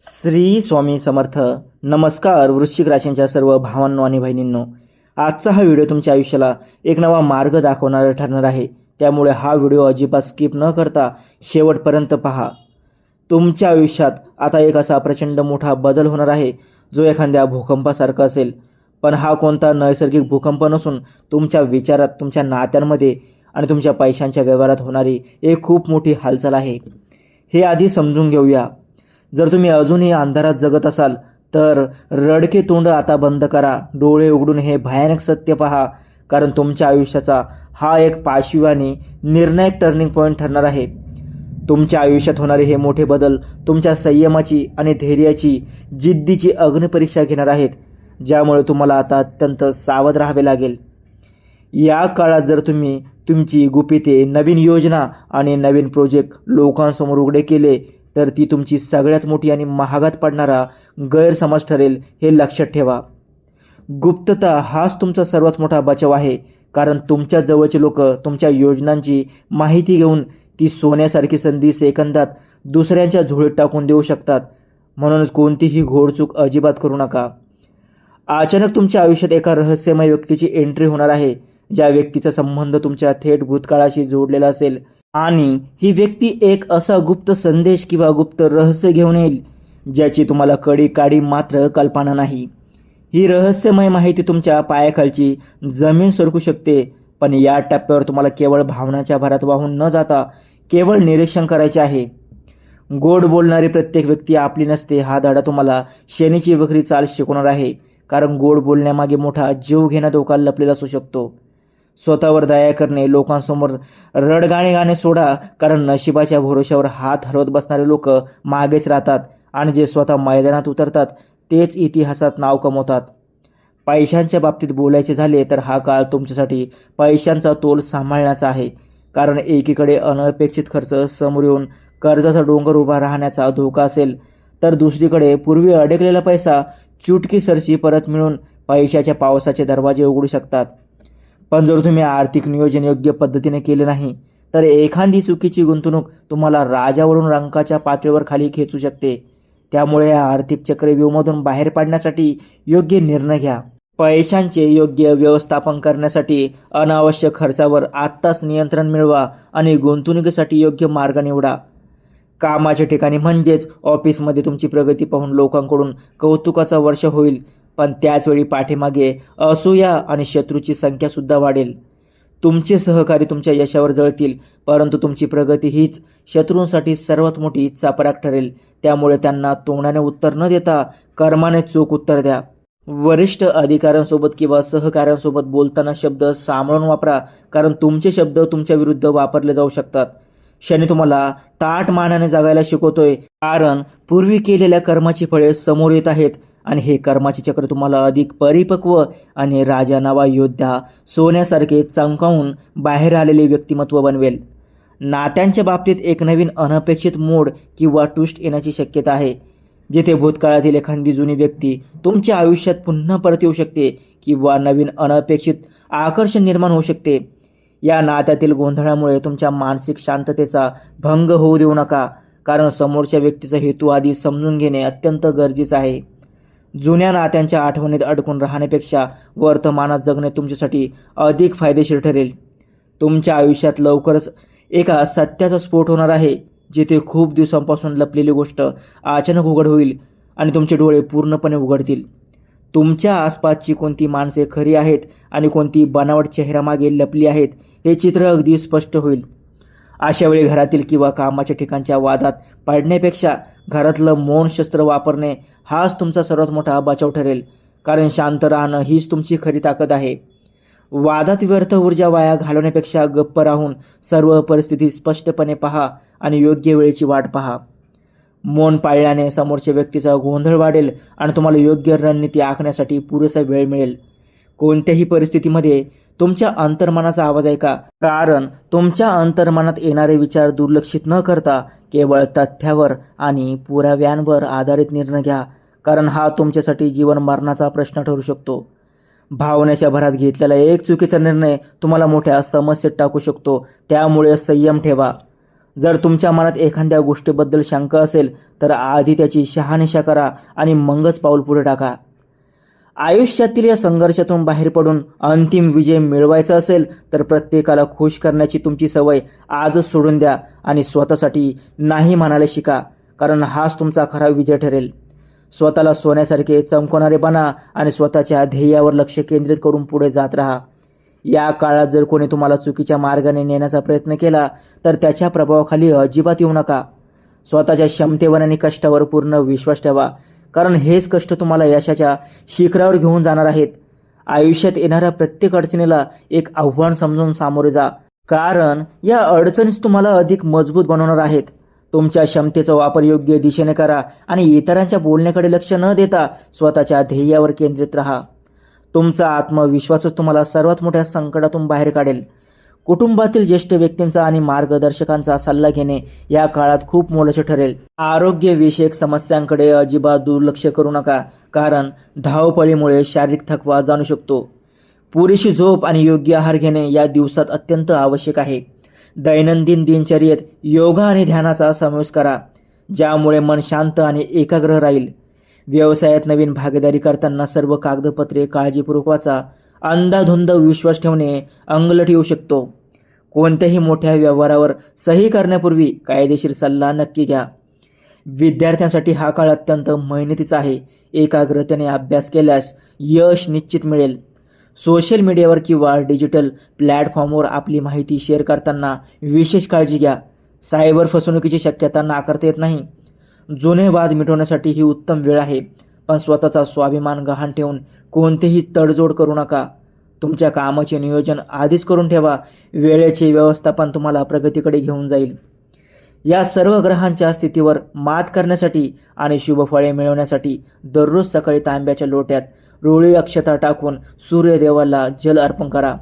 श्री स्वामी समर्थ. नमस्कार वृश्चिक राशींच्या सर्व भावांनो आणि बहिणींनो, आजचा हा व्हिडिओ तुमच्या आयुष्याला एक नवा मार्ग दाखवणारा ठरणार आहे. त्यामुळे हा व्हिडिओ अजिबात स्किप न करता शेवटपर्यंत पहा. तुमच्या आयुष्यात आता एक असा प्रचंड मोठा बदल होणार आहे जो एखाद्या भूकंपासारखा असेल. पण हा कोणता नैसर्गिक भूकंप नसून तुमच्या विचारात, तुमच्या नात्यांमध्ये आणि तुमच्या पैशांच्या व्यवहारात होणारी एक खूप मोठी हालचाल आहे. हे आधी समजून घेऊया. जर तुम्ही अजूनही अंधारात जगत असाल तर रडके तोंड आता बंद करा, डोळे उघडून हे भयानक सत्य पहा. कारण तुमच्या आयुष्याचा हा एक पाशवी आणि निर्णायक टर्निंग पॉईंट ठरणार आहे. तुमच्या आयुष्यात होणारे हे मोठे बदल तुमच्या संयमाची आणि धैर्याची, जिद्दीची अग्निपरीक्षा घेणार आहेत, ज्यामुळे तुम्हाला आता अत्यंत सावध राहावे लागेल. या काळात जर तुम्ही तुमची गुपिते, नवीन योजना आणि नवीन प्रोजेक्ट लोकांसमोर उघडे केले तर ती तुमची सगळ्यात मोठी आणि महागात पडणारा गैरसमज ठरेल, हे लक्षात ठेवा. गुप्तता हाच तुमचा सर्वात मोठा बचाव आहे. कारण तुमच्या जवळचे लोक तुमच्या योजनांची माहिती घेऊन ती सोन्यासारखी संधी सेकंदात दुसऱ्यांच्या झोळीत टाकून देऊ शकतात. म्हणूनच कोणतीही घोडचूक अजिबात करू नका. अचानक तुमच्या आयुष्यात एका रहस्यमय व्यक्तीची एंट्री होणार आहे, ज्या व्यक्तीचा संबंध तुमच्या थेट भूतकाळाशी जोडलेला असेल. आणि ही व्यक्ती एक असा गुप्त संदेश किंवा गुप्त रहस्य घेऊन येईल ज्याची तुम्हाला काडी मात्र कल्पना नाही. ही रहस्यमय माहिती तुमच्या पायाखालची जमीन सरकू शकते. पण या टप्प्यावर तुम्हाला केवळ भावनाच्या भरात वाहून न जाता केवळ निरीक्षण करायचे आहे. गोड बोलणारी प्रत्येक व्यक्ती आपली नसते, हा धडा तुम्हाला शनीची वक्री चाल शिकवणार आहे. कारण गोड बोलण्यामागे मोठा जीव घेणा धोका लपलेला असू शकतो. स्वतःवर दया करणे, लोकांसमोर रडगाणे गाणे सोडा. कारण नशिबाच्या भरोश्यावर हात हरवत बसणारे लोक मागेच राहतात आणि जे स्वतः मैदानात उतरतात तेच इतिहासात नाव कमवतात. पैशांच्या बाबतीत बोलायचे झाले तर हा काळ तुमच्यासाठी पैशांचा तोल सांभाळण्याचा आहे. कारण एकीकडे अनपेक्षित खर्च समोर येऊन कर्जाचा डोंगर उभा राहण्याचा धोका असेल, तर दुसरीकडे पूर्वी अडकलेला पैसा चुटकीसरशी परत मिळून पैशाच्या पावसाचे दरवाजे उघडू शकतात. पण जर तुम्ही आर्थिक नियोजन योग्य पद्धतीने केले नाही तर एखादी चुकीची गुंतवणूक तुम्हाला राजावरून रंकाच्या पातळीवर खाली खेचू शकते. त्यामुळे या आर्थिक चक्रव्यूहामधून बाहेर पडण्यासाठी योग्य निर्णय घ्या. पैशांचे योग्य व्यवस्थापन करण्यासाठी अनावश्यक खर्चावर आत्ताच नियंत्रण मिळवा आणि गुंतवणुकीसाठी योग्य मार्ग निवडा. कामाच्या ठिकाणी म्हणजेच ऑफिसमध्ये तुमची प्रगती पाहून लोकांकडून कौतुकाचा वर्ष होईल. पण त्याचवेळी पाठीमागे असूया आणि शत्रूची संख्या सुद्धा वाढेल. तुमचे सहकारी तुमच्या यशावर जळतील, परंतु तुमची प्रगती हीच शत्रूंसाठी सर्वात मोठी चापराक ठरेल. त्यामुळे त्यांना तोंडाने उत्तर न देता कर्माने चोख उत्तर द्या. वरिष्ठ अधिकाऱ्यांसोबत किंवा सहकाऱ्यांसोबत बोलताना शब्द सांभाळून वापरा. कारण तुमचे शब्द तुमच्या विरुद्ध वापरले जाऊ शकतात. शनी तुम्हाला ताठ मानाने जगायला शिकवतोय. कारण पूर्वी केलेल्या कर्माची फळे समोर येत आहेत आणि हे कर्माचे चक्र तुम्हाला अधिक परिपक्व आणि राजानावा योद्धा, सोन्यासारखे चमकावून बाहेर आलेले व्यक्तिमत्व बनवेल. नात्यांच्या बाबतीत एक नवीन अनपेक्षित मोड किंवा ट्विस्ट येण्याची शक्यता आहे. जिथे भूतकाळातील एखादी जुनी व्यक्ती तुमच्या आयुष्यात पुन्हा परत येऊ शकते किंवा नवीन अनपेक्षित आकर्षण निर्माण होऊ शकते. या नात्यातील गोंधळामुळे तुमच्या मानसिक शांततेचा भंग होऊ देऊ नका. कारण समोरच्या व्यक्तीचा हेतू आधी समजून घेणे अत्यंत गरजेचे आहे. जुन्या नात्यांच्या आठवणीत अडकून राहण्यापेक्षा वर्तमानात जगणे तुमच्यासाठी अधिक फायदेशीर ठरेल. तुमच्या आयुष्यात लवकरच एका सत्याचा स्फोट होणार आहे, जिथे खूप दिवसांपासून लपलेली गोष्ट अचानक उघड होईल आणि तुमचे डोळे पूर्णपणे उघडतील. तुमच्या आसपासची कोणती माणसे खरी आहेत आणि कोणती बनावट चेहऱ्यामागे लपली आहेत हे चित्र अगदी स्पष्ट होईल. अशा वेळी घरातील किंवा कामाच्या ठिकाणच्या वादात पडण्यापेक्षा घरातलं मौन शस्त्र वापरणे हाच तुमचा सर्वात मोठा बचाव ठरेल. कारण शांत राहणं हीच तुमची खरी ताकद आहे. वादात व्यर्थ ऊर्जा वाया घालवण्यापेक्षा गप्प राहून सर्व परिस्थिती स्पष्टपणे पहा आणि योग्य वेळेची वाट पहा. मौन पाळल्याने समोरच्या व्यक्तीचा गोंधळ वाढेल आणि तुम्हाला योग्य रणनीती आखण्यासाठी पुरेसा वेळ मिळेल. कोणत्याही परिस्थितीमध्ये तुमच्या अंतर्मनाचा आवाज ऐका. कारण तुमच्या अंतर्मनात येणारे विचार दुर्लक्षित न करता केवळ तथ्यावर आणि पुराव्यांवर आधारित निर्णय घ्या. कारण हा तुमच्यासाठी जीवन मरणाचा प्रश्न ठरू शकतो. भावनेच्या भरात घेतलेला एक चुकीचा निर्णय तुम्हाला मोठ्या समस्येत टाकू शकतो. त्यामुळे संयम ठेवा. जर तुमच्या मनात एखाद्या गोष्टीबद्दल शंका असेल तर आधी त्याची शहानिशा करा आणि मगच पाऊल पुढे टाका. आयुष्यातील या संघर्षातून बाहेर पडून अंतिम विजय मिळवायचा असेल तर प्रत्येकाला खुश करण्याची तुमची सवय आजच सोडून द्या आणि स्वतःसाठी नाही म्हणायला शिका, कारण हाच तुमचा खरा विजय ठरेल. स्वतःला सोन्यासारखे चमकवणारे बना आणि स्वतःच्या ध्येयावर लक्ष केंद्रित करून पुढे जात राहा. या काळात जर कोणी तुम्हाला चुकीच्या मार्गाने नेण्याचा प्रयत्न केला तर त्याच्या प्रभावाखाली अजिबात येऊ नका. स्वतःच्या क्षमतेवर आणि कष्टावर पूर्ण विश्वास ठेवा, कारण हेच कष्ट तुम्हाला यशाच्या शिखरावर घेऊन जाणार आहेत. आयुष्यात येणाऱ्या प्रत्येक अडचणीला एक आव्हान समजून सामोरे जा, कारण या अडचणीच तुम्हाला अधिक मजबूत बनवणार आहेत. तुमच्या क्षमतेचा वापर योग्य दिशेने करा आणि इतरांच्या बोलण्याकडे लक्ष न देता स्वतःच्या ध्येयावर केंद्रित राहा. तुमचा आत्मविश्वासच तुम्हाला सर्वात मोठ्या संकटातून बाहेर काढेल. कुटुंबातील ज्येष्ठ व्यक्तींचा आणि मार्गदर्शकांचा सल्ला घेणे या काळात खूप मोलाचे ठरेल. आरोग्यविषयक समस्यांकडे अजिबात दुर्लक्ष करू नका, कारण धावपळीमुळे शारीरिक थकवा जाणू शकतो. पुरेशी झोप आणि योग्य आहार घेणे या दिवसात अत्यंत आवश्यक आहे. दैनंदिन दिनचर्येत योगा आणि ध्यानाचा समावेश करा, ज्यामुळे मन शांत आणि एकाग्र राहील. व्यवसायात नवीन भागीदारी करताना सर्व कागदपत्रे काळजीपूर्वक वाचा. अंधाधुंद विश्वास ठेवणे अंगलट येऊ शकतो. कोणत्याही मोठ्या व्यवहारावर सही करण्यापूर्वी कायदेशीर सल्ला नक्की घ्या. विद्यार्थ्यांसाठी हा काळ अत्यंत मेहनतीचा आहे. एकाग्रतेने अभ्यास केल्यास यश निश्चित मिळेल. सोशल मीडियावर किंवा डिजिटल प्लॅटफॉर्मवर आपली माहिती शेअर करताना विशेष काळजी घ्या. सायबर फसवणुकीची शक्यता नाकारता येत नाही. जुने वाद मिटवण्यासाठी ही उत्तम वेळ आहे, पण स्वतःचा स्वाभिमान गहाण ठेवून कोणतेही तडजोड करू नका. तुमच्या कामाचे नियोजन आधीच करून ठेवा. वेळेचे व्यवस्थापन तुम्हाला प्रगतीकडे घेऊन जाईल. या सर्व ग्रहांच्या स्थितीवर मात करण्यासाठी आणि शुभफळे मिळवण्यासाठी दररोज सकाळी तांब्याच्या लोट्यात रोळी अक्षता टाकून सूर्यदेवाला जल अर्पण करा.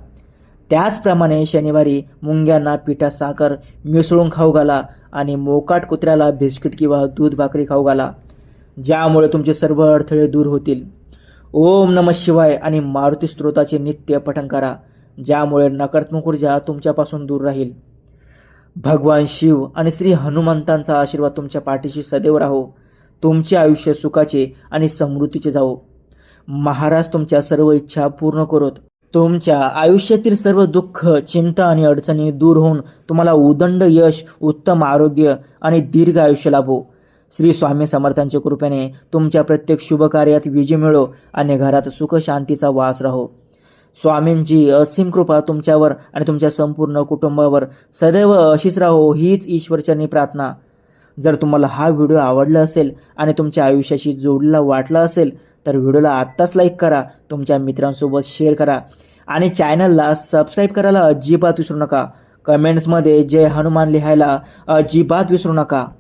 त्याचप्रमाणे शनिवारी मुंग्यांना पिठात साखर मिसळून खाऊ घाला आणि मोकाट कुत्र्याला बिस्किट किंवा दूध भाकरी खाऊ घाला, ज्यामुळे तुमचे सर्व अडथळे दूर होतील. ओम नमः शिवाय आणि मारुती स्तोत्राचे नित्य पठण करा, ज्यामुळे नकारात्मक ऊर्जा तुमच्यापासून दूर राहील. भगवान शिव आणि श्री हनुमंतांचा आशीर्वाद तुमच्या पाठीशी सदैव राहो. तुमचे आयुष्य सुखाचे आणि समृद्धीचे जावो. महाराज तुमच्या सर्व इच्छा पूर्ण करोत. तुमच्या आयुष्यातील सर्व दुःख, चिंता आणि अडचणी दूर होऊन तुम्हाला उदंड यश, उत्तम आरोग्य आणि दीर्घ आयुष्य लाभो. श्री स्वामी समर्थांच्या कृपेने तुमच्या प्रत्येक शुभ कार्यात विजय मिळो आणि घरात सुख शांतीचा वास राहो. स्वामींची असीम कृपा तुमच्यावर आणि तुमच्या संपूर्ण कुटुंबावर सदैव अशीच राहो, हीच ईश्वरचरणी प्रार्थना. जर तुम्हाला हा व्हिडिओ आवडला असेल आणि तुमच्या आयुष्याशी जोडलेला वाटला असेल तर व्हिडिओला आत्ताच लाईक करा, तुमच्या मित्रांसोबत शेअर करा आणि चॅनलला सबस्क्राईब करायला अजिबात विसरू नका. कमेंट्समध्ये जय हनुमान लिहायला अजिबात विसरू नका.